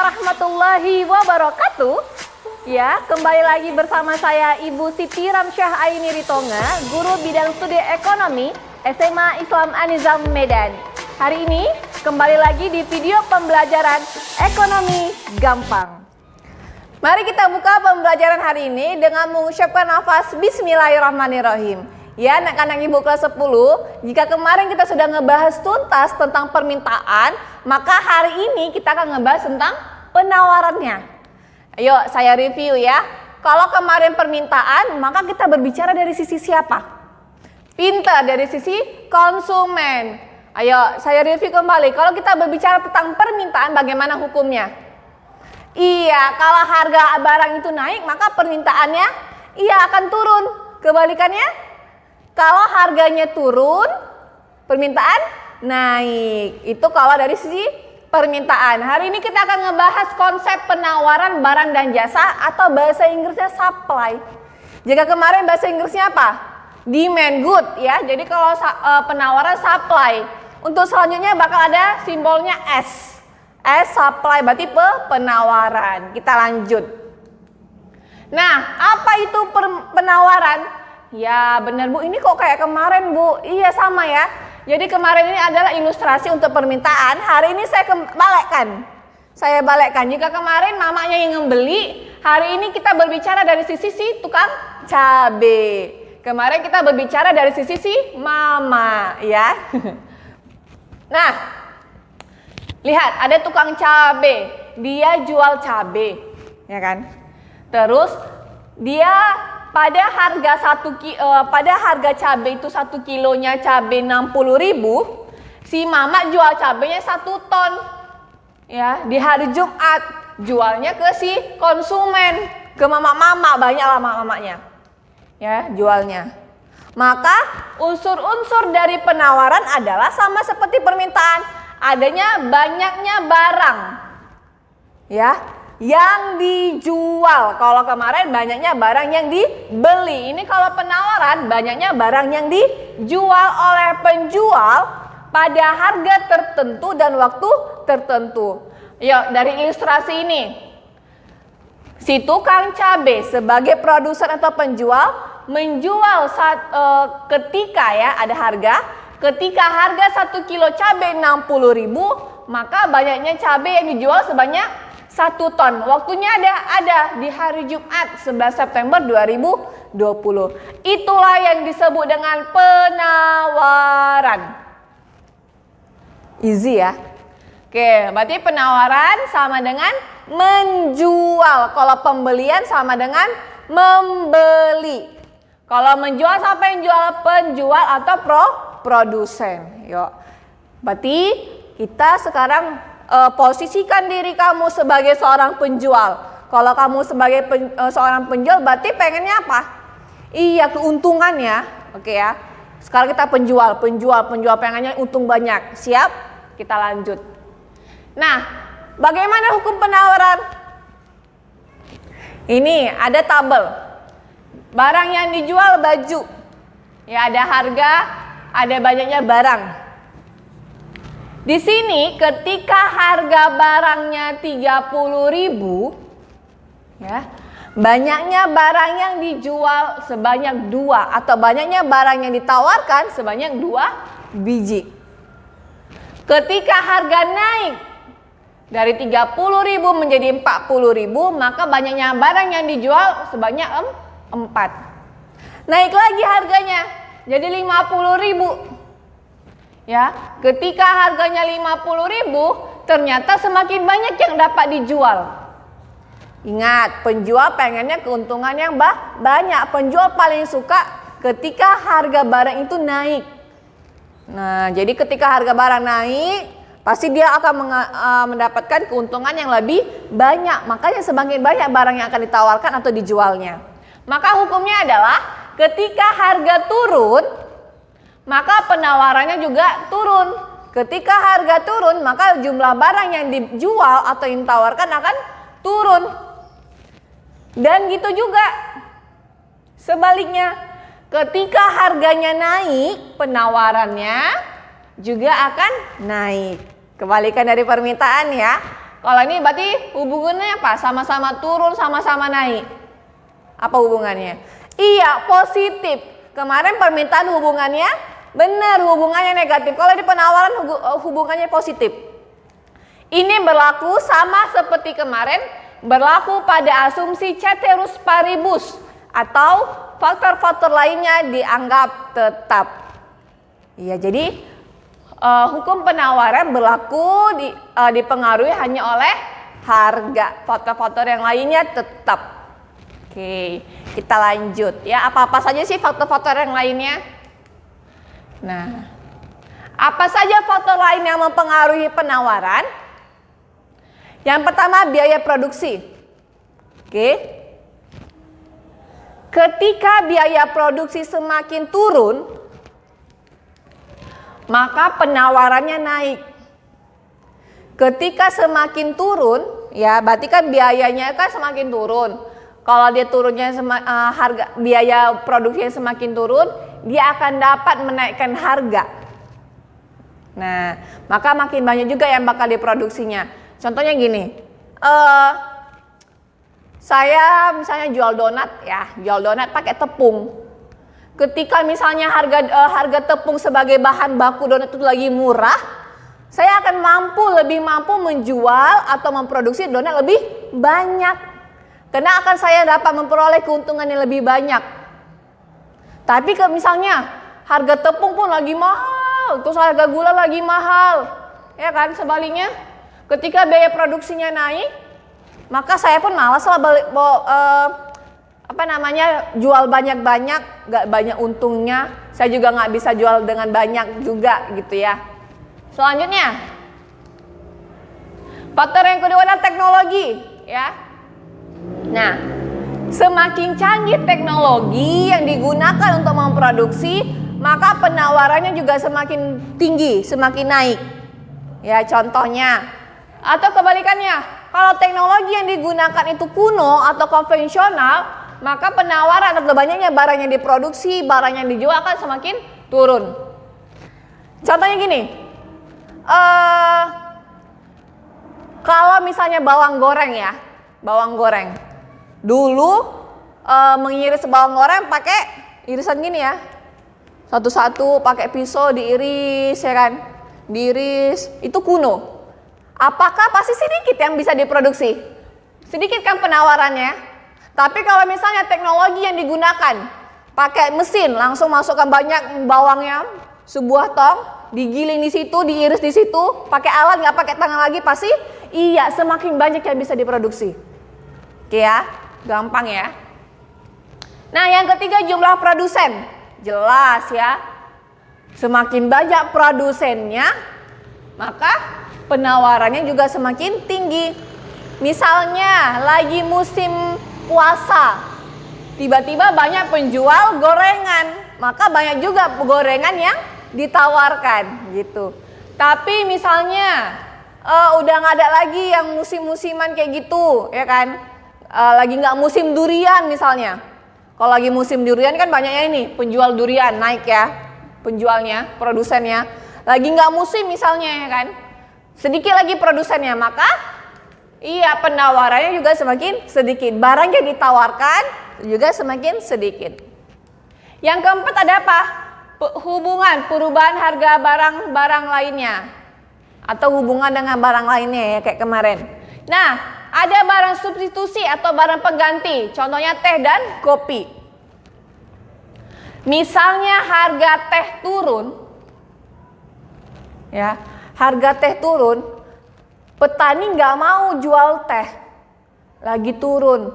warahmatullahi wabarakatuh. Ya, kembali lagi bersama saya Ibu Siti Ramsyah Aini Ritonga, Guru Bidang Studi Ekonomi SMA Islam An-Nizam Medan. Hari ini kembali lagi di video pembelajaran Ekonomi Gampang. Mari kita buka pembelajaran hari ini dengan mengucapkan nafas Bismillahirrahmanirrahim. Ya, anak-anak ibu kelas 10, jika kemarin kita sudah ngebahas tuntas tentang permintaan, maka hari ini kita akan ngebahas tentang penawarannya. Ayo, saya review ya. Kalau kemarin permintaan, maka kita berbicara dari sisi siapa? Pintar, dari sisi konsumen. Ayo, saya review kembali. Kalau kita berbicara tentang permintaan, bagaimana hukumnya? Iya, kalau harga barang itu naik, maka permintaannya akan turun. Kebalikannya, kalau harganya turun, permintaan naik. Itu kalau dari sisi permintaan. Hari ini kita akan ngebahas konsep penawaran barang dan jasa atau bahasa Inggrisnya supply. Jika kemarin bahasa Inggrisnya apa? Demand, good ya. Jadi kalau penawaran supply. Untuk selanjutnya bakal ada simbolnya S. S supply berarti penawaran. Kita lanjut. Nah, apa itu penawaran? Ya benar Bu, ini kok kayak kemarin Bu. Iya sama ya. Jadi kemarin ini adalah ilustrasi untuk permintaan. Hari ini saya balikkan. Jika kemarin mamanya yang membeli, hari ini kita berbicara dari sisi si tukang cabe. Kemarin kita berbicara dari sisi si mama ya. Nah, lihat ada tukang cabe. Dia jual cabe, ya kan? Terus dia pada harga cabai itu 1 kilonya cabai 60.000, si mama jual cabainya 1 ton. Ya, di hari Jumat jualnya ke si konsumen, ke mama-mama, banyaklah mama-mamanya. Ya, jualnya. Maka unsur-unsur dari penawaran adalah sama seperti permintaan, adanya banyaknya barang. Ya, yang dijual. Kalau kemarin banyaknya barang yang dibeli. Ini kalau penawaran banyaknya barang yang dijual oleh penjual pada harga tertentu dan waktu tertentu. Yuk, dari ilustrasi ini, si tukang cabai sebagai produsen atau penjual menjual ketika ya ada harga. Ketika harga 1 kilo cabai 60.000, maka banyaknya cabai yang dijual sebanyak 1 ton. Waktunya ada di hari Jumat 11 September 2020. Itulah yang disebut dengan penawaran. Easy ya. Oke, berarti penawaran sama dengan menjual. Kalau pembelian sama dengan membeli. Kalau menjual siapa yang jual? Penjual atau produsen. Yuk. Berarti kita sekarang posisikan diri kamu sebagai seorang penjual. Kalau kamu sebagai seorang penjual berarti pengennya apa? Iya, keuntungannya. Oke ya. Sekarang kita penjual pengennya untung banyak. Siap? Kita lanjut. Nah, bagaimana hukum penawaran? Ini ada tabel. Barang yang dijual baju. Ya, ada harga, ada banyaknya barang. Di sini ketika harga barangnya 30.000 ya, banyaknya barang yang dijual sebanyak 2 atau banyaknya barang yang ditawarkan sebanyak 2 biji. Ketika harga naik dari 30.000 menjadi 40.000, maka banyaknya barang yang dijual sebanyak 4. Naik lagi harganya jadi 50.000. Ya, ketika harganya 50.000, ternyata semakin banyak yang dapat dijual. Ingat, penjual pengennya keuntungan yang banyak. Penjual paling suka ketika harga barang itu naik. Nah, jadi ketika harga barang naik, pasti dia akan mendapatkan keuntungan yang lebih banyak. Makanya semakin banyak barang yang akan ditawarkan atau dijualnya. Maka hukumnya adalah ketika harga turun, maka penawarannya juga turun. Ketika harga turun, maka jumlah barang yang dijual atau yang ditawarkan akan turun. Dan gitu juga sebaliknya, ketika harganya naik, penawarannya juga akan naik. Kebalikan dari permintaan ya. Kalau ini berarti hubungannya apa? Sama-sama turun, sama-sama naik. Apa hubungannya? Iya, positif. Kemarin permintaan hubungannya benar, hubungannya negatif. Kalau di penawaran hubungannya positif. Ini berlaku sama seperti kemarin, berlaku pada asumsi ceteris paribus atau faktor-faktor lainnya dianggap tetap. Iya, jadi hukum penawaran berlaku dipengaruhi hanya oleh harga. Faktor-faktor yang lainnya tetap. Oke, kita lanjut ya. Apa-apa saja sih faktor-faktor yang lainnya? Nah, apa saja faktor lain yang mempengaruhi penawaran? Yang pertama, biaya produksi. Oke. Ketika biaya produksi semakin turun, maka penawarannya naik. Ketika semakin turun, ya berarti kan biayanya kan semakin turun. Kalau dia turunnya harga biaya produksinya semakin turun, dia akan dapat menaikkan harga. Nah, maka makin banyak juga yang bakal diproduksinya. Contohnya gini, saya misalnya jual donat ya, jual donat pakai tepung. Ketika misalnya harga tepung sebagai bahan baku donat itu lagi murah, saya akan lebih mampu menjual atau memproduksi donat lebih banyak. Karena akan saya dapat memperoleh keuntungan yang lebih banyak. Tapi misalnya harga tepung pun lagi mahal, terus harga gula lagi mahal, ya kan? Sebaliknya, ketika biaya produksinya naik, maka saya pun malas lah jual banyak-banyak, gak banyak untungnya. Saya juga gak bisa jual dengan banyak juga gitu ya. Selanjutnya, faktor yang kedua adalah teknologi ya. Nah, semakin canggih teknologi yang digunakan untuk memproduksi, maka penawarannya juga semakin tinggi, semakin naik. Ya, contohnya. Atau kebalikannya, kalau teknologi yang digunakan itu kuno atau konvensional, maka penawaran atau banyaknya barang yang diproduksi, barang yang dijual akan semakin turun. Contohnya gini, kalau misalnya bawang goreng ya, bawang goreng. Dulu mengiris bawang goreng pakai irisan gini ya, satu-satu pakai pisau diiris ya kan, diiris. Itu kuno. Apakah pasti sedikit yang bisa diproduksi? Sedikit kan penawarannya. Tapi kalau misalnya teknologi yang digunakan pakai mesin, langsung masukkan banyak bawangnya, sebuah tong, digiling di situ, diiris di situ, pakai alat nggak pakai tangan lagi, pasti iya semakin banyak yang bisa diproduksi. Oke ya, gampang ya. Nah, yang ketiga jumlah produsen, jelas ya. Semakin banyak produsennya, maka penawarannya juga semakin tinggi. Misalnya lagi musim puasa, tiba-tiba banyak penjual gorengan, maka banyak juga gorengan yang ditawarkan gitu. Tapi misalnya udah nggak ada lagi yang musim-musiman kayak gitu, ya kan? Lagi nggak musim durian misalnya. Kalau lagi musim durian kan banyaknya ini penjual durian naik ya, penjualnya, produsennya. Lagi nggak musim misalnya, ya kan? Sedikit lagi produsennya, maka iya penawarannya juga semakin sedikit. Barang yang ditawarkan juga semakin sedikit. Yang keempat ada apa? Hubungan perubahan harga barang-barang lainnya. Atau hubungan dengan barang lainnya ya kayak kemarin. Nah, ada barang substitusi atau barang pengganti. Contohnya teh dan kopi. Misalnya harga teh turun. Ya, harga teh turun. Petani nggak mau jual teh, lagi turun,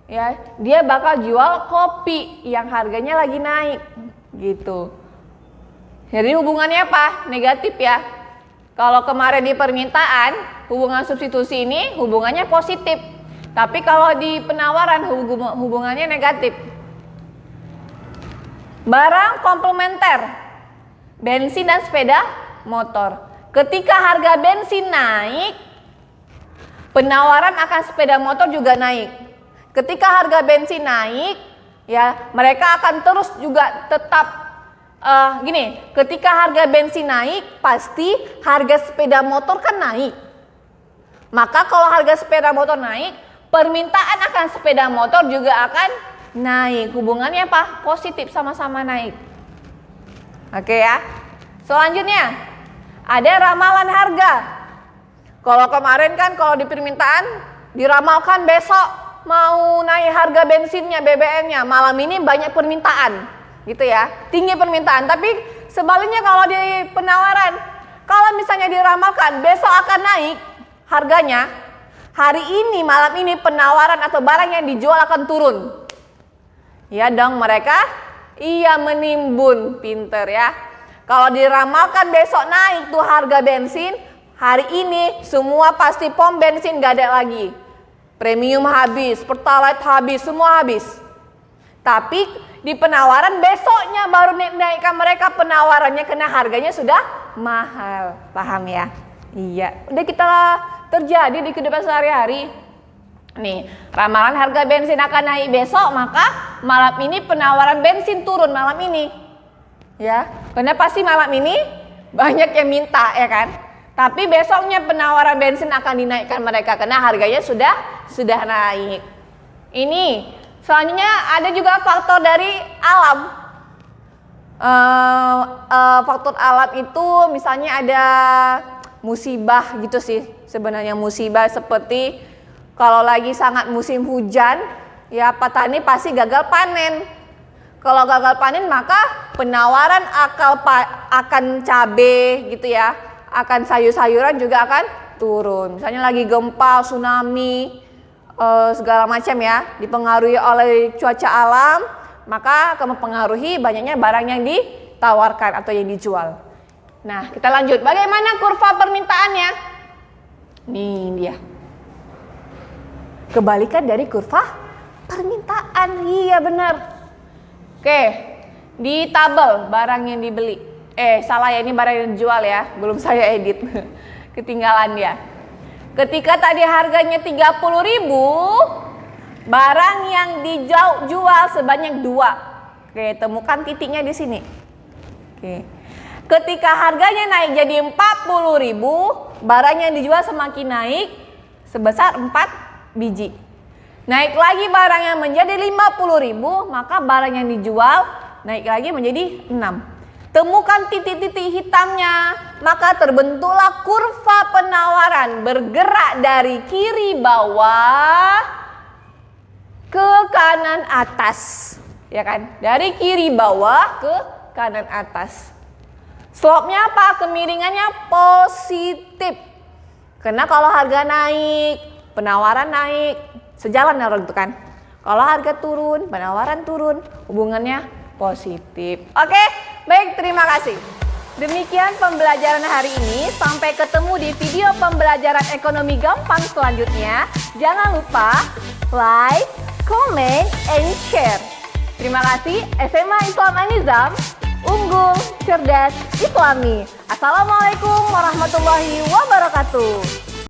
ya dia bakal jual kopi yang harganya lagi naik, gitu. Jadi hubungannya apa? Negatif ya. Kalau kemarin di permintaan, hubungan substitusi ini hubungannya positif, tapi kalau di penawaran hubungannya negatif. Barang komplementer, bensin dan sepeda motor. Ketika harga bensin naik, penawaran akan sepeda motor juga naik. Ketika harga bensin naik, ya mereka akan terus juga tetap ketika harga bensin naik, pasti harga sepeda motor kan naik. Maka kalau harga sepeda motor naik, permintaan akan sepeda motor juga akan naik. Hubungannya apa? Positif, sama-sama naik. Oke ya. Selanjutnya, ada ramalan harga. Kalau kemarin kan kalau di permintaan diramalkan besok mau naik harga bensinnya, BBM-nya. Malam ini banyak permintaan, gitu ya. Tinggi permintaan. Tapi sebaliknya kalau di penawaran, kalau misalnya diramalkan besok akan naik harganya, hari ini, malam ini penawaran atau barang yang dijual akan turun. Ya dong mereka, iya menimbun, pinter ya. Kalau diramalkan besok naik tuh harga bensin, hari ini semua pasti pom bensin gak ada lagi. Premium habis, Pertalite habis, semua habis. Tapi di penawaran besoknya baru naikkan mereka penawarannya karena harganya sudah mahal. Paham ya? Iya, udah kita terjadi di kehidupan sehari-hari. Nih, ramalan harga bensin akan naik besok, maka malam ini penawaran bensin turun malam ini. Ya, karena pasti malam ini banyak yang minta ya kan. Tapi besoknya penawaran bensin akan dinaikkan mereka karena harganya sudah naik. Ini selanjutnya ada juga faktor dari alam. Faktor alam itu misalnya ada musibah gitu sih. Sebenarnya musibah seperti kalau lagi sangat musim hujan, ya petani pasti gagal panen. Kalau gagal panen maka penawaran akan cabai gitu ya, akan sayur-sayuran juga akan turun. Misalnya lagi gempa, tsunami, segala macam ya, dipengaruhi oleh cuaca alam, maka akan mempengaruhi banyaknya barang yang ditawarkan atau yang dijual. Nah, kita lanjut. Bagaimana kurva permintaannya? Nih dia. Kebalikan dari kurva permintaan. Iya benar. Oke, di tabel barang yang dibeli. Salah ya, ini barang yang dijual ya. Belum saya edit. Ketinggalan dia. Ketika tadi harganya 30.000, barang yang dijual sebanyak 2. Oke, temukan titiknya di sini. Oke. Ketika harganya naik jadi 40.000, barang yang dijual semakin naik sebesar 4 biji. Naik lagi barang yang menjadi 50.000, maka barang yang dijual naik lagi menjadi 6. Temukan titik-titik hitamnya, maka terbentuklah kurva penawaran bergerak dari kiri bawah ke kanan atas. Ya kan? Dari kiri bawah ke kanan atas. Slope-nya apa? Kemiringannya positif. Karena kalau harga naik, penawaran naik, sejalan itu kan. Kalau harga turun, penawaran turun, hubungannya positif. Oke, baik, terima kasih. Demikian pembelajaran hari ini. Sampai ketemu di video pembelajaran ekonomi gampang selanjutnya. Jangan lupa like, comment, and share. Terima kasih. SMA Islam An-Nizam, unggul, cerdas, islami. Assalamualaikum warahmatullahi wabarakatuh.